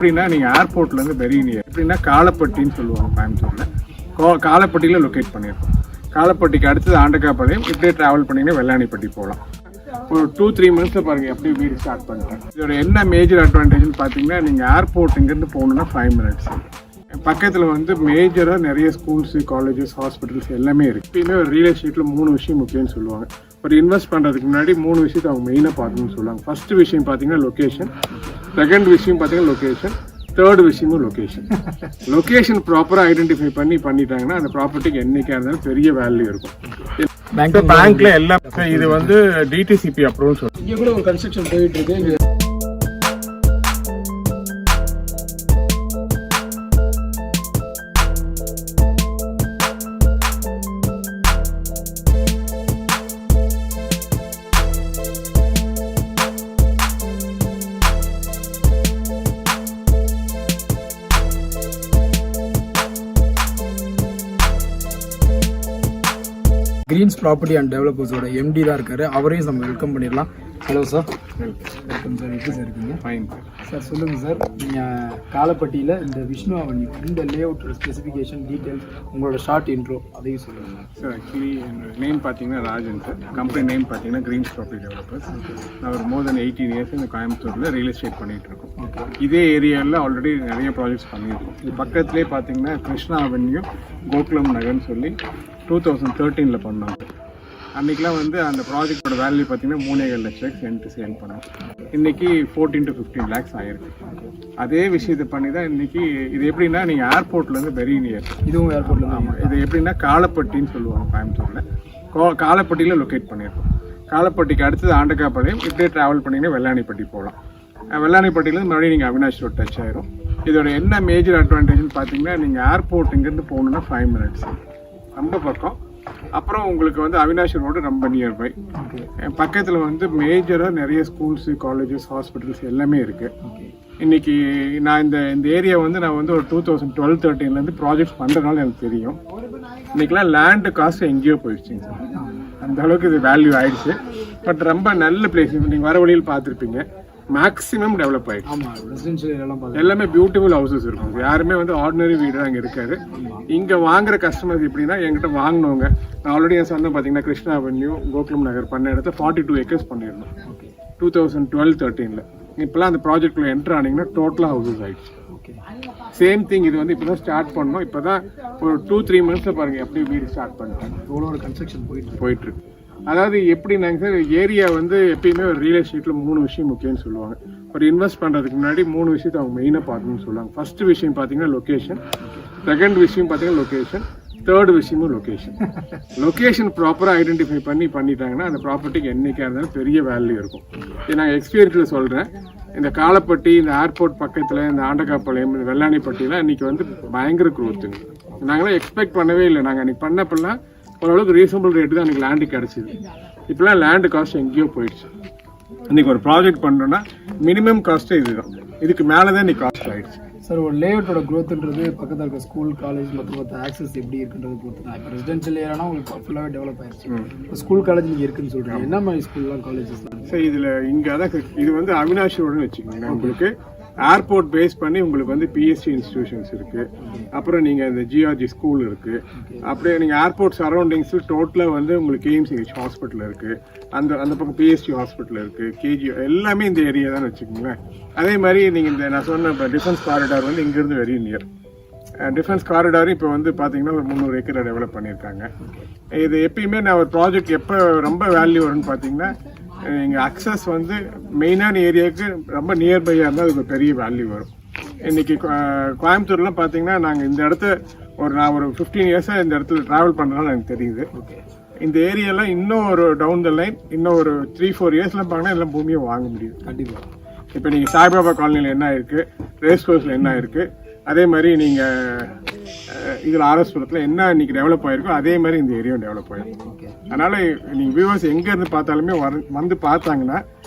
எப்படின்னா நீங்கள் ஏர்போர்ட்லேருந்து very near. எப்படின்னா காலப்பட்டின்னு சொல்லுவாங்க கோயம்புத்தூரில். காலப்பட்டியில் லொக்கேட் பண்ணியிருக்கோம். காலப்பட்டிக்கு அடுத்தது ஆண்டக்காப்பாளையம். இப்படியே ட்ராவல் பண்ணிங்கன்னா வெள்ளாணிப்பட்டி போகலாம். ஒரு 2-3 மினிட்ஸில் பாருங்கள் எப்படி வீடு ஸ்டார்ட் பண்ணிட்டேன். இதோட என்ன மேஜர் அட்வான்டேஜ்னு பார்த்தீங்கன்னா நீங்கள் ஏர்போர்ட் இங்கேருந்து போகணுன்னா 5 மினிட்ஸ். பக்கத்தில் வந்து மேஜராக நிறைய ஸ்கூல்ஸு, காலேஜஸ், ஹாஸ்பிட்டல்ஸ் எல்லாமே இருக்குது. எப்பயுமே ஒரு ரியல் எஸ்டேட்டில் 3 விஷயம் முக்கியம்னு சொல்லுவாங்க. ஒரு இன்வெஸ்ட் பண்ணுறதுக்கு முன்னாடி 3 விஷயத்தை அவங்க மெயினாக பார்க்கணும்னு சொல்லுவாங்க. ஃபர்ஸ்ட் விஷயம் பார்த்தீங்கன்னா லொக்கேஷன், செகண்ட் விஷயம் பார்த்தீங்கன்னா லொக்கேஷன், தேர்ட் விஷயமும் லொக்கேஷன். லொக்கேஷன் ப்ராப்பராக ஐடென்டிஃபை பண்ணிட்டாங்கன்னா அந்த ப்ராப்பர்ட்டிக்கு என்னைக்கா இருந்தாலும் பெரிய வேல்யூ இருக்கும். பேங்க்ல எல்லாம் இது வந்து டிடிசிபி அப்ரூவல் சொல்லுவாங்க. இங்கே கூட ஒரு கன்ஸ்ட்ரக்ஷன் போயிட்டு இருக்கு. கிரீன்ஸ் ப்ராப்பர்ட்டி அண்ட் டெவலப்பர்ஸோட எம்டி தான் இருக்காரு. அவரையும் நம்ம வெல்கம் பண்ணிடலாம். Hello sir. Welcome sir. எப்படி சார் இருக்கீங்க? Fine sir. சொல்லுங்கள் சார், நீங்கள் காலப்பட்டியில் இந்த விஷ்ணு அவென்யூ இந்த லே அவுட் ஸ்பெசிஃபிகேஷன் டீட்டெயில்ஸ் உங்களோட ஷார்ட் இன்ட்ரோ அதையும் சொல்லுங்கள் சார். ஆக்சுவலி என்னோட நேம் பார்த்தீங்கன்னா ராஜன் சார். கம்பெனி நேம் பார்த்தீங்கன்னா கிரீன்ஸ் ப்ராப்பர்ட்டி டெவலப்பர்ஸ். நான் ஒரு மோர் தென் 18 இயர்ஸ் இந்த கோயம்புத்தூரில் ரியல் எஸ்டேட் பண்ணிகிட்டு இருக்கோம். இதே ஏரியாவில் ஆல்ரெடி நிறைய ப்ராஜெக்ட்ஸ் பண்ணியிருக்கோம். இது பக்கத்துலேயே பார்த்தீங்கன்னா கிருஷ்ணா அவென்யூ, கோகுலம் நகர்னு சொல்லி 2013 பண்ணாங்க. அன்றைக்கெலாம் வந்து அந்த ப்ராஜெக்டோட வேல்யூ பார்த்தீங்கன்னா 3.7 லட்சம் சென்ட் சேல் பண்ணோம். இன்றைக்கி 14 to 15 lakhs ஆகிருக்கு. அதே விஷயத்தை பண்ணி தான் இன்றைக்கி. இது எப்படின்னா நீங்கள் ஏர்போர்ட்லேருந்து வெரி நியர். இதுவும் ஏர்போர்ட்டில் தான். இது எப்படின்னா காலப்பட்டின்னு சொல்லுவாங்க கோயம்புத்தூரில். காலப்பட்டியில் லொக்கேட் பண்ணியிருக்கோம். காலப்பட்டிக்கு அடுத்தது ஆண்டக்காப்பாளையம். இப்படியே ட்ராவல் பண்ணிங்கன்னா வெள்ளாணிப்பட்டி போகலாம். வெள்ளாணிப்பட்டியிலேருந்து மறுபடியும் நீங்கள் அவினாஷ் ரோட் டச் ஆயிரும். இதோட என்ன மேஜர் அட்வான்டேஜ்னு பார்த்தீங்கன்னா நீங்கள் ஏர்போர்ட் இங்கேருந்து போகணுன்னா 5 மினிட்ஸ், ரொம்ப பக்கம். அப்புறம் உங்களுக்கு வந்து அவினாஷ் ரோடு ரொம்ப நியர்பை. பக்கத்தில் வந்து மேஜராக நிறைய ஸ்கூல்ஸு, காலேஜஸ், ஹாஸ்பிட்டல்ஸ் எல்லாமே இருக்குது. இன்றைக்கி நான் இந்த ஏரியா வந்து நான் வந்து ஒரு 2012-13 ப்ராஜெக்ட்ஸ் பண்ணுறதுனால எனக்கு தெரியும். இன்றைக்கெலாம் லேண்டு காஸ்ட் எங்கேயோ போயிடுச்சுங்க சார். அந்த அளவுக்கு இது வேல்யூ ஆயிடுச்சு. பட் ரொம்ப நல்ல பிளேஸ். நீங்கள் வர வழியில் பார்த்துருப்பீங்க. மேக்ஸிமம் டெவலப் ஆகிடுச்சு. எல்லாமே பியூட்டிஃபுல் ஹவுசஸ் இருக்கும். யாருமே வந்து ஆர்டினரி வீடு அங்கே இருக்காது. இங்கே வாங்குற கஸ்டமர்ஸ் எப்படின்னா என்கிட்ட வாங்கினவங்க, நான் ஆல்ரெடி என் சொன்ன பார்த்தீங்கன்னா கிருஷ்ணா அவென்யூ, கோகுலம் நகர் பண்ண இடத்த 42 acres பண்ணியிருந்தோம் 2012-13. இப்போலாம் அந்த ப்ராஜெக்டில் என்ட்ரு ஆனீங்கன்னா டோட்டலாக ஹவுசஸ் ஆகிடுச்சு. சேம் திங் இது வந்து இப்போ தான் ஸ்டார்ட் பண்ணோம். இப்போ தான் ஒரு 2-3 மினிட்ஸில் பாருங்கள் எப்படி வீடு ஸ்டார்ட் பண்ணிட்டாங்க. இவ்வளோ ஒரு கன்ஸ்ட்ரக்ஷன் போயிட்டுருக்கு. அதாவது எப்படின்னாங்க சார், ஏரியா வந்து எப்பயுமே ஒரு ரியல் எஸ்டேட்டில் 3 விஷயம் முக்கியம்னு சொல்லுவாங்க. ஒரு இன்வெஸ்ட் பண்ணுறதுக்கு முன்னாடி 3 விஷயத்தை அவங்க மெயினாக பார்க்கணும்னு சொல்லுவாங்க. ஃபர்ஸ்ட் விஷயம் பார்த்தீங்கன்னா லொக்கேஷன், செகண்ட் விஷயம் பார்த்தீங்கன்னா லொக்கேஷன், தேர்ட் விஷயமும் லொக்கேஷன். லொக்கேஷன் ப்ராப்பராக ஐடென்டிஃபை பண்ணிட்டாங்கன்னா அந்த ப்ராப்பர்ட்டிக்கு என்றைக்கா இருந்தாலும் பெரிய வேல்யூ இருக்கும். இது நான் எக்ஸ்பீரியன்ஸில் சொல்கிறேன். இந்த காலப்பட்டி, இந்த ஏர்போர்ட் பக்கத்தில், இந்த ஆண்டக்காப்பாளையம், இந்த வெள்ளாணிப்பட்டிலாம் இன்றைக்கி வந்து பயங்கர குரோத்துங்க. நாங்களாம் எக்ஸ்பெக்ட் பண்ணவே இல்லை. நாங்கள் அன்றைக்கி பண்ணப்பெல்லாம் ஓரளவுக்கு ரீசனபிள் ரேட்டு தான் எனக்கு லேண்டு கிடச்சிது. இப்போலாம் லேண்டு காஸ்ட் எங்கேயோ போயிடுச்சு. இன்றைக்கி ஒரு ப்ராஜெக்ட் பண்ணுறோன்னா மினிமம் காஸ்ட்டே இதுதான். இதுக்கு மேலே தான் இன்றைக்கி காஸ்ட் ஆகிடுச்சு. சார், ஒரு லேஅவுட்டோட க்ரோத்துன்றது பக்கத்தில் இருக்க ஸ்கூல், காலேஜ் மற்ற ஆக்சஸ் எப்படி இருக்குன்றது பொறுத்து தான். இப்போ ரெசிடென்ஷியல் ஏரியானா உங்களுக்கு ஃபுல்லாகவே டெவலப் ஆயிடுச்சு. இப்போ ஸ்கூல், காலேஜ் நீங்கள் இருக்குன்னு சொல்கிறீங்க. என்ன மாதிரி ஸ்கூல்லாம், காலேஜஸ் தான் சார் இதில்? இங்கே அதான் இது வந்து அவினாஷ் ரோடுன்னு வச்சுக்கோங்க. உங்களுக்கு ஏர்போர்ட் பேஸ் பண்ணி உங்களுக்கு வந்து பிஎஸ்சி இன்ஸ்டிடியூஷன்ஸ் இருக்குது. அப்புறம் நீங்கள் இந்த ஜிஆர்ஜி ஸ்கூல் இருக்குது. அப்படியே நீங்கள் ஏர்போர்ட் சரௌண்டிங்ஸு டோட்டலாக வந்து உங்களுக்கு கேஎம்சிஹெச் ஹாஸ்பிட்டல் இருக்குது. அந்த பக்கம் பிஎஸ்சி ஹாஸ்பிட்டல் இருக்குது. கேஜி எல்லாமே இந்த ஏரியா தான் வச்சுக்கோங்களேன். அதே மாதிரி நீங்கள் இந்த நான் சொன்ன இப்போ டிஃபென்ஸ் காரிடார் வந்து இங்கேருந்து வெரி நியர். டிஃபென்ஸ் காரிடார் இப்போ வந்து பார்த்தீங்கன்னா ஒரு 300 ஏக்கரை டெவலப் பண்ணியிருக்காங்க. இது எப்பயுமே நான் ஒரு ப்ராஜெக்ட் எப்போ ரொம்ப வேல்யூ வரும்னு பார்த்தீங்கன்னா எங்கள் அக்சஸ் வந்து மெயினான ஏரியாவுக்கு ரொம்ப நியர்பையாக இருந்தால் அதுக்கு பெரிய வேல்யூ வரும். இன்றைக்கி கோயம்புத்தூர்லாம் பார்த்தீங்கன்னா நாங்கள் இந்த இடத்த நான் ஒரு 15 இயர்ஸாக இந்த இடத்துல ட்ராவல் பண்ணுறதுனால எனக்கு தெரியுது. இந்த ஏரியாலாம் இன்னும் ஒரு டவுன் த லைன் இன்னும் ஒரு 3-4 இயர்ஸ்லாம் பார்த்தீங்கன்னா எல்லாம் பூமியை வாங்க முடியும் கண்டிப்பாக. இப்போ நீங்கள் சாய்பாபா காலனியில் என்ன இருக்குது, ரேஸ் கோர்ஸில் என்ன இருக்குது, அதே மாதிரி நீங்கள் இதில் ஆர்எஸ்புரத்தில் என்ன இன்னைக்கு டெவலப் ஆகிருக்கோ அதே மாதிரி இந்த ஏரியாவும் டெவலப் ஆகிருக்கும். அதனால் நீங்கள் வியூவர்ஸ் எங்கேருந்து பார்த்தாலுமே வந்து பார்த்தாங்கன்னா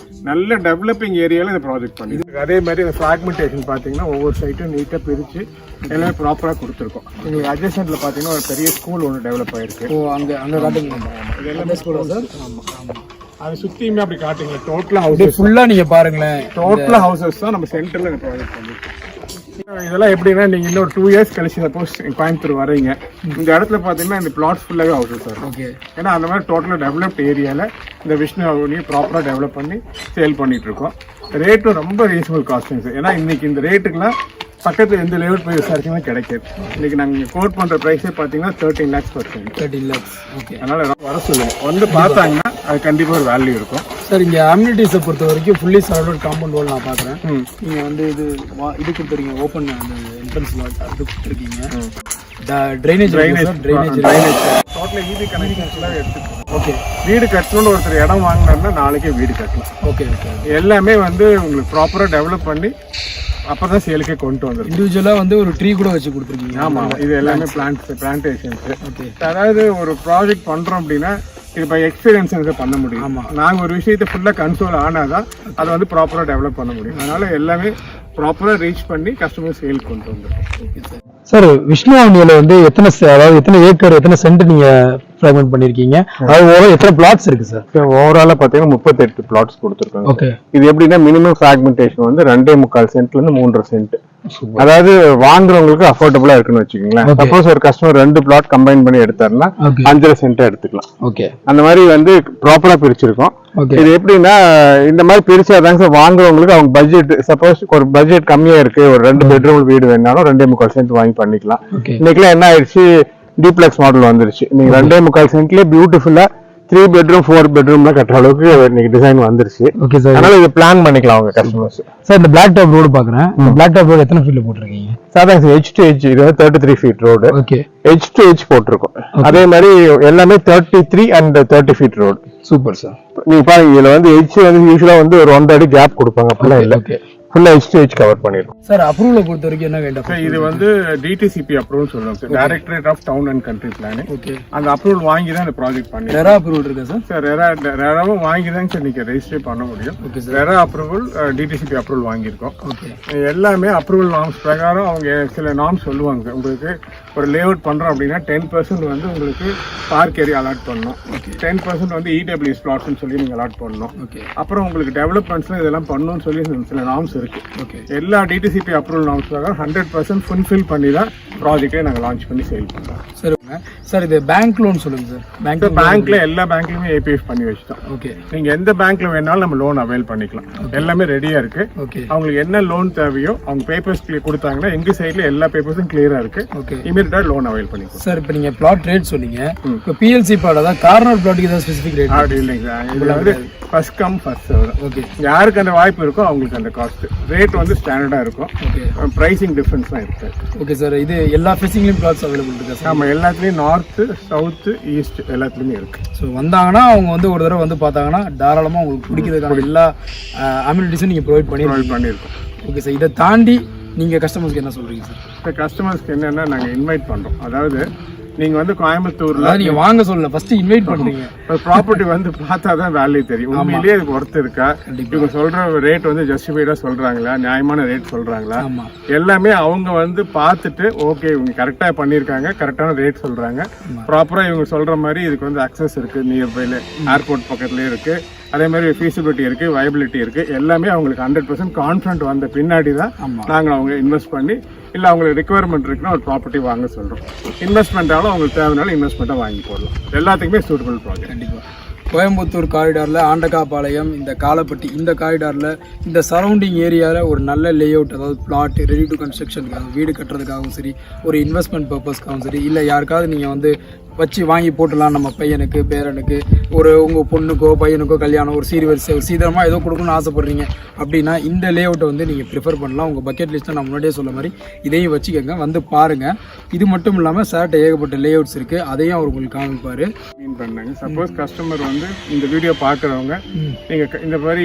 நல்ல டெவலப்பிங் ஏரியாவில் இந்த ப்ராஜெக்ட் பண்ணிருக்கு. அதே மாதிரி இந்த ஃப்ராக்மெண்டேஷன் பார்த்தீங்கன்னா ஒவ்வொரு சைட்டும் நீட்டாக பிரித்து எல்லாமே ப்ராப்பராக கொடுத்துருக்கோம். எங்களுக்கு அட்ஜஸ்டன்ட்டில் பார்த்தீங்கன்னா ஒரு பெரிய ஸ்கூல் ஒன்று டெவலப் ஆகிருக்கு. அங்கே காட்டுங்க. இது எல்லாமே ஸ்கூல் சார். ஆமாம், அது சுற்றியுமே அப்படி காட்டுங்க. டோட்டலாக ஹவுஸ் ஃபுல்லாக நீங்கள் பாருங்களேன். டோட்டலாக ஹவுசஸ் தான் நம்ம சென்டரில் இந்த ப்ராஜெக்ட் பண்ணியிருக்கோம். இதெல்லாம் எப்படின்னா நீங்க இன்னொரு 2 இயர்ஸ் கழிச்சு சப்போஸ் கோயம்புத்தூர் வரீங்க, இந்த இடத்துல பாத்தீங்கன்னா இந்த பிளாட்ஸ் ஃபுல்லாவே ஹவுசஸ் சார். ஓகே. ஏன்னா அந்த மாதிரி டோட்டலா டெவலப்ட் ஏரியால இந்த விஷ்ணு அவனி ப்ராப்பரா டெவலப் பண்ணி சேல் பண்ணிட்டு இருக்கோம். ரேட்டும் ரொம்ப ரீசனபிள் காஸ்டிங் சார். ஏன்னா இன்னைக்கு இந்த ரேட்டுக்குலாம் பக்கத்துல எந்த லெவல் போய் விசாரிச்சுமே கிடைக்காது. இன்னைக்கு நாங்க கோட் பண்ற பிரைஸே பாத்தீங்கன்னா 13 lakhs per cent. 13 lakhs. Okay. அதனால வர சொல்லுங்க, வந்து பார்த்தாங்கன்னா அது கண்டிப்பா ஒரு வேல்யூ இருக்கும் சார். இங்க அம்யூனிட்டிஸை பொறுத்த வரைக்கும் ஃபுல்லி சரௌண்டட் காம்பவுண்ட் வால் நான் பாக்குறேன். நீங்க வந்து இது கொடுத்துருக்கீங்க, ஓப்பன் அந்த என்ட்ரன்ஸ் லாட் அது கொடுத்துருக்கீங்க. ட்ரைனேஜ் டோட்டலா ஈபி கனெக்ஷன்ஸ்லாம் எடுத்துக்கோங்க. ஓகே. வீடு கட்டணும்னு ஒருத்தர் இடம் வாங்கினாருன்னா நாளைக்கே வீடு கட்டலாம். ஓகே. ஓகே. எல்லாமே வந்து உங்களுக்கு ப்ராப்பரா டெவலப் பண்ணி அப்பதான் சேலுக்கே கொண்டு வந்துடும். இண்டிவிஜுவலா வந்து ஒரு ட்ரீ கூட வச்சு கொடுத்துருக்கீங்க. ஆமா, இது எல்லாமே பிளான்டேஷன்ஸ். ஓகே. அதாவது ஒரு ப்ராஜெக்ட் பண்றோம் அப்படின்னா இது பை எக்ஸ்பீரியன்ஸ் பண்ண முடியும். ஆமா. நாங்க ஒரு விஷயத்தை ஃபுல்லா கன்சோல் ஆனாதான் அதை வந்து ப்ராப்பரா டெவலப் பண்ண முடியும். அதனால எல்லாமே ப்ராப்பரா ரீச் பண்ணி கஸ்டமர் சேல் கொண்டு வந்துடும். சார், விஷ்ணு அவனியில வந்து எத்தனை ஏக்கர் எத்தனை சென்ட் நீங்க ஃப்ராக்மெண்ட் பண்ணிருக்கீங்க? அதாவது எத்தனை பிளாட்ஸ் இருக்கு சார்? ஓவராலா பாத்தீங்கன்னா 38 பிளாட்ஸ் கொடுத்துருக்காங்க. ஓகே. இது எப்படின்னா மினிமம் ஃபிராக்மெண்டேஷன் வந்து 2.25 சென்ட்ல இருந்து 3.5 சென்ட். அதாவது வாங்குறவங்களுக்கு அஃபோர்டபுளா இருக்குன்னு வச்சுக்கீங்களேன். சப்போஸ் ஒரு கஸ்டமர் 2 பிளாட் கம்பைன் பண்ணி எடுத்தாருன்னா 5.5 சென்ட் எடுத்துக்கலாம். ஓகே. அந்த மாதிரி வந்து ப்ராப்பரா பிரிச்சிருக்கோம். இது எப்படின்னா இந்த மாதிரி பிரிச்சாதாங்க சார் வாங்குறவங்களுக்கு அவங்க பட்ஜெட், சப்போஸ் ஒரு பட்ஜெட் கம்மியா இருக்கு, ஒரு 2 பெட்ரூம் வீடு வேணாலும் 2.25 சென்ட் வாங்கி பண்ணிக்கலாம். இன்னைக்குலாம் என்ன ஆயிடுச்சு, டிப்ளெக்ஸ் மாடல் வந்துருச்சு. நீங்க 2.25 சென்ட்லயே பியூட்டிஃபுல்லா 3 பெட்ரூம் 4 பெட்ரூம்ல கட்டுற அளவுக்கு இன்னைக்கு டிசைன் வந்துருச்சு. Okay sir. அதனால இதை பிளான் பண்ணிக்கலாம் அவங்க கஸ்டமர்ஸ். சார், இந்த பிளாக் டாப் ரோடு பாக்குறேன். பிளாக் டாப் ரோடு எத்தனை ஃபீட்ல போட்டிருக்கீங்க? சாதாரண H to H இது 33 feet road. Okay. H to H போட்டிருக்கோம். அதே மாதிரி எல்லாமே 33 and 30 feet road. Super sir. நீங்க பாருங்க, இதுல வந்து H வந்து யூசுவலா வந்து ஒரு 1.5 அடி கேப் கொடுப்பாங்க. அப்படிலாம் இல்ல, ஃபுல்லா H to H கவர் பண்ணிருக்கோம். சார், அப்ரூவலை பொறுத்த வரைக்கும் என்ன வேண்டும்? இது வந்து DTCP அப்ரூவல் சொல்லுவாங்க sir, directorate of town and country planning. Okay. அந்த அப்ரூவல் வாங்கி தான் இந்த ப்ராஜெக்ட் பண்ணி. ரெரா அப்ரூவல் இருக்கா சார்? சார் ரெராவும் வாங்கி தான் சார் நீங்க ரெஜிஸ்டர் பண்ண முடியும். Okay sir. RERA approval, DTCP approval வாங்கியிருக்கோம். ஓகே. எல்லாமே அப்ரூவல் நார்ம்ஸ் பிரகாரம் அவங்க சில நார்ம்ஸ் சொல்லுவாங்க. உங்களுக்கு ஒரு லேஅவுட் பண்றோம் அப்படின்னா 10% வந்து உங்களுக்கு பார்க் ஏரியா அலாட் பண்ணணும். 10% வந்து EWS பிளாட்ஸ்னு சொல்லி நீங்க அலாட் பண்ணணும். ஓகே. அப்புறம் உங்களுக்கு டெவலப்மெண்ட்ஸ்ல இதெல்லாம் பண்ணணும்னு சொல்லி சில நார்ம்ஸ் இருக்கு. ஓகே. எல்லா DTCP அப்ரூவல் நார்ம்ஸ் பிரகாரம் 100% ஃபுல்ஃபில் பண்ணி தான் ப்ராஜெக்டே நாங்க லான்ச் பண்ணி சேல் பண்றோம். சரிங்க சார். இது பேங்க் லோன் சொல்லுங்க சார். பேங்க்ல எல்லா பேங்க்லயுமே APF பண்ணி வச்சுட்டோம். ஓகே. நீங்க எந்த பேங்க்ல வேணாலும் நம்ம லோன் அவைல் பண்ணிக்கலாம். எல்லாமே ரெடியா இருக்கு. ஓகே. அவங்களுக்கு என்ன லோன் தேவையோ அவங்க பேப்பர்ஸ் கொடுத்தாங்கன்னா எங்க சைடுல எல்லா பேப்பர்ஸும் கிளியரா இருக்கு. ஓகே. இமீடியட்டா லோன் அவைல் பண்ணிக்கலாம். சார், இப்போ நீங்க பிளாட் ரேட் சொன்னீங்க. இப்போ PLC பிளாட் அதான் கார்னர் பிளாட்டுக்கு ஏதாவது ஸ்பெசிஃபிக் ரேட்? அப்படி இல்லைங்க சார். இதுல வந்து first come first serve. Okay. யாருக்கு அந்த வாய்ப்பு இருக்கோ அவங்களுக்கு அந்த காஸ்ட் ரேட் வந்து ஸ்டாண்டர்டா இருக்கும். ஓகே. பிரைசிங் டிஃபரன்ஸ் தான் இருக்கு. Okay sir. இது எல்லா ஃபேசிங்லயும் பிளாட்ஸ் அவைலபிள் இருக்கா சார்? ஆமா, எல்லாத்துலயும் நார்த், சவுத், ஈஸ்ட் எல்லாத்துலயுமே இருக்கு. ஸோ வந்தாங்கன்னா அவங்க வந்து ஒரு தடவை வந்து பார்த்தாங்கன்னா தாராளமா உங்களுக்கு பிடிக்கிறதுக்கான எல்லா அம்யூனிட்டிஸும் நீங்க ப்ரொவைட் பண்ணியிருக்கோம். Okay sir. இதை தாண்டி நீங்க கஸ்டமர்ஸ்க்கு என்ன சொல்றீங்க சார்? இப்போ கஸ்டமர்ஸ்க்கு என்னன்னா நாங்க இன்வைட் பண்றோம். அதாவது நீங்க வந்து கோயம்புத்தூர்ல நீங்க வாங்க சொல்லல, ஃபர்ஸ்ட் இன்வைட் பண்றீங்க. ப்ராப்பர்ட்டி வந்து பார்த்தா தான் வேல்யூ தெரியும். உண்மையிலேயே அதுக்கு ஒர்த் இருக்கா, இவங்க சொல்ற ரேட் வந்து ஜஸ்டிஃபைடா சொல்றாங்களா, நியாயமான ரேட் சொல்றாங்களா, எல்லாமே அவங்க வந்து பார்த்துட்டு ஓகே இவங்க கரெக்டா பண்ணிருக்காங்க, கரெக்டான ரேட் சொல்றாங்க, ப்ராப்பரா இவங்க சொல்ற மாதிரி இதுக்கு வந்து அக்சஸ் இருக்கு, நியர்பைல ஏர்போர்ட் பக்கத்துலயே இருக்கு, அதே மாதிரி ஃபீசிபிலிட்டி இருக்கு, வயபிலிட்டி இருக்கு, எல்லாமே அவங்களுக்கு 100% கான்ஃபிடன்ட் வந்த பின்னாடி தான் நாங்க அவங்க இன்வெஸ்ட் பண்ணி, இல்ல அவங்களுக்கு ரெக்குவயர்மெண்ட் இருக்குன்னா ஒரு ப்ராப்பர்ட்டி வாங்க சொல்றோம். இன்வெஸ்ட்மெண்ட்டாலும் அவங்களுக்கு தேவைனாலும் இன்வெஸ்ட்மெண்ட்டா வாங்கி போடலாம். எல்லாத்துக்குமே சூட்டபிள் ப்ராஜெக்ட். கண்டிப்பா. கோயம்புத்தூர் காரிடாரில் ஆண்டகாபாளையம் இந்த காலப்பட்டி இந்த காரிடாரில் இந்த சரௌண்டிங் ஏரியாவில் ஒரு நல்ல லே அவுட், அதாவது பிளாட் ரெடி டு கன்ஸ்ட்ரக்ஷனுக்காக வீடு கட்டுறதுக்காகவும் சரி, ஒரு இன்வெஸ்ட்மெண்ட் பர்பஸ்க்காகவும் சரி, இல்லை யாருக்காவது நீங்கள் வந்து வச்சு வாங்கி போட்டலாம் நம்ம பையனுக்கு பேரனுக்கு, ஒரு உங்கள் பொண்ணுக்கோ பையனுக்கோ கல்யாணம், ஒரு சீர்வரிசை, ஒரு சீதனமாக ஏதோ கொடுக்கணும்னு ஆசைப்படுறீங்க அப்படின்னா இந்த லே அவுட்டை வந்து நீங்கள் ப்ரிஃபர் பண்ணலாம். உங்கள் பக்கெட் லிஸ்ட்டை நான் முன்னாடியே சொல்ல மாதிரி இதையும் வச்சுக்கோங்க, வந்து பாருங்கள். இது மட்டும் இல்லாமல் சார்ட்ட ஏகப்பட்ட லே அவுட்ஸ் இருக்குது, அதையும் அவர் உங்களுக்கு காமிப்பார். பண்ணாங்க. சப்போஸ் கஸ்டமர் வந்து இந்த வீடியோ பார்க்குறவங்க நீங்கள் இந்த மாதிரி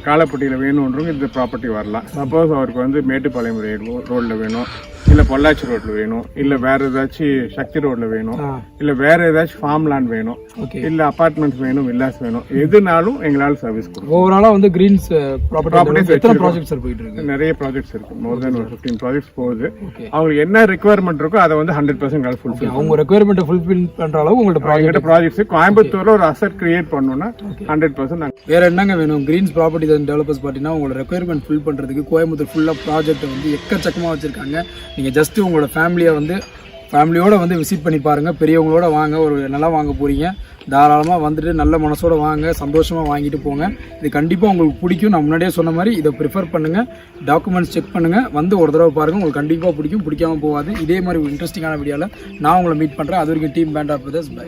காலப்பட்டியில் வேணுன்றவங்க இந்த ப்ராப்பர்ட்டி வரலாம். சப்போஸ் அவருக்கு வந்து மேட்டுப்பாளையம் ரோடில் வேணும், இல்லை பொள்ளாச்சி ரோட்டில் வேணும், இல்லை வேறு ஏதாச்சும் சக்தி ரோட்டில் வேணும், இல்லை வேறு ஏதாச்சும் ஃபார்ம் லேண்ட் வேணும், ஓகே இல்லை அப்பார்ட்மெண்ட்ஸ் வேணும், வில்லாஸ் வேணும், எதுனாலும் எங்களால் சர்வீஸ் கொடுக்கும். ஓவராலாக வந்து கிரீன்ஸ் ப்ராப்பர்ட்டி எத்தனை ப்ராஜெக்ட் சார் போயிட்டு இருக்கு? நிறைய ப்ராஜெக்ட்ஸ் இருக்கு, மோர் தென் ஒரு 15 ப்ராஜெக்ட்ஸ் போகுது. ஓகே அவங்களுக்கு என்ன ரெக்குவயர்மெண்ட் இருக்கோ அதை வந்து 100% ஃபுல்ஃபில் அவங்க ரெக்குயர்மெண்ட்டை ஃபுல்ஃபில் பண்ணுற அளவு உங்கள்ட்ட ப்ராஜெக்ட் ப்ராஜெக்ட்ஸ் கோயம்புத்தூர்ல ஒரு அசெட் கிரியேட் பண்ணோம்னா 100% வேற என்னங்க வேணும்? கிரீன்ஸ் ப்ராப்பர்ட்டி அண்ட் டெவலப்பர்ஸ் பார்த்தீங்கன்னா உங்களோட ரெக்குயர்மெண்ட் ஃபில் பண்ணுறதுக்கு கோயம்புத்தூர் ஃபுல்லாக ப்ராஜெக்ட் வந்து எக்கச்சக்கமாக வச்சிருக்காங்க. நீங்கள் ஜஸ்ட் உங்களோட ஃபேமிலியோட வந்து விசிட் பண்ணி பாருங்க. பெரியவங்களோட வாங்க, ஒரு நிலம் வாங்க போறீங்க, தாராளமாக வந்துட்டு நல்ல மனசோட வாங்க, சந்தோஷமாக வாங்கிட்டு போங்க. இது கண்டிப்பாக உங்களுக்கு பிடிக்கும். நான் முன்னாடியே சொன்ன மாதிரி இதை ப்ரிஃபர் பண்ணுங்கள், டாக்குமெண்ட்ஸ் செக் பண்ணுங்கள், வந்து ஒரு தடவை பாருங்கள், உங்களுக்கு கண்டிப்பாக பிடிக்கும், பிடிக்காமல் போகாது. இதே மாதிரி ஒரு இன்ட்ரெஸ்டிங்கான வீடியோவில் நான் உங்களை மீட் பண்ணுறேன். அது வரைக்கும் team band of brothers by.